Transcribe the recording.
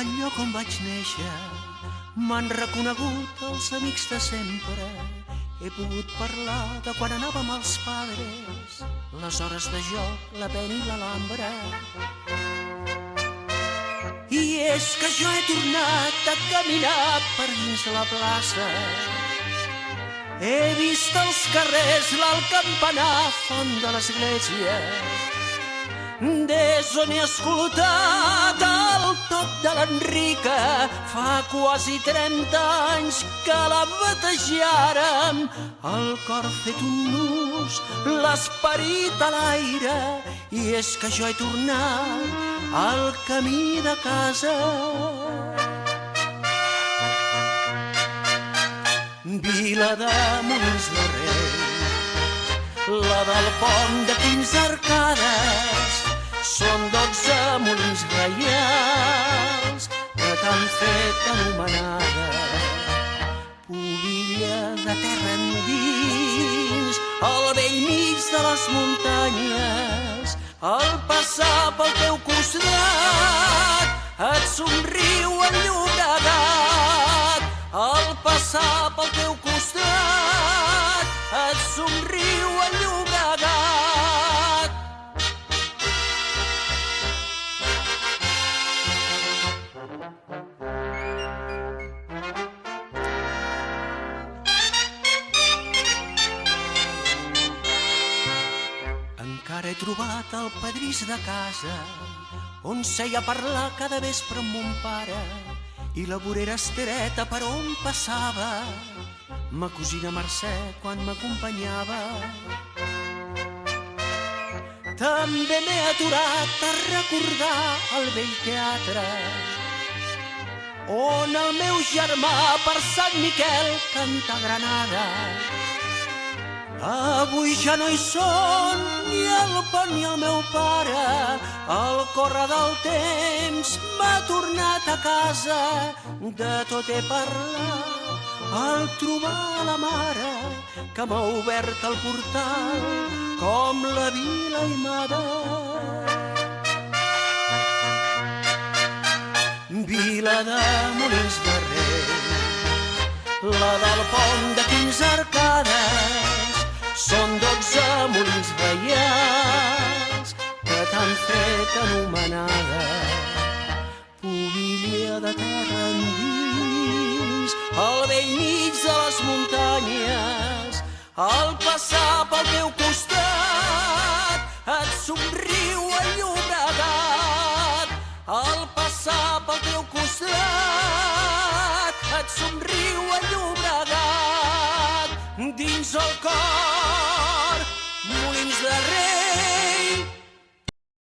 al lloc on vaig néixer m'han reconegut els amics de sempre. He pogut parlar de quan anàvem als Padres, les hores de joc, la pena i l'Alhambra. I és que jo he tornat a caminar per dins la plaça. He vist als carrers l'alt campanar, font de l'església, des on he escoltat el toc de l'Enrica. Fa quasi 30 anys que la batejàrem, el cor fet un nus, l'esperit a l'aire. I és que jo he tornat al camí de casa. Vila de Molins de Rei, la del pont de 15 arcades, són 12 molins reials que t'han fet anomenada. Pubilla de terra endins, al bell mig de les muntanyes, al passar pel teu costat et somriu el Llobregat. Al passar pel teu costat et somriu el Llobregat. Encara he trobat el pedrís de casa on seia a parlar cada vespre amb mon pare, i la vorera estreta per on passava ma cosina Mercè quan m'acompanyava. També m'he aturat a recordar el vell teatre on el meu germà per Sant Miquel canta Granada. Avui ja no hi són ni el pont ni el meu pare, el córrer del temps m'ha tornat a casa. De tot he parlat al trobar la mare que m'ha obert el portal com la vila aimada. Vila de Molins de Rei, la del pont de 15 arcades, són 12 molins reials que t'han fet anomenada. Pubilla de terra endins, al bell mig de les muntanyes, al passar pel teu costat et somriu el Llobregat. Al passar pel teu costat et somriu el Llobregat. Dins el cor, Molins de Rei.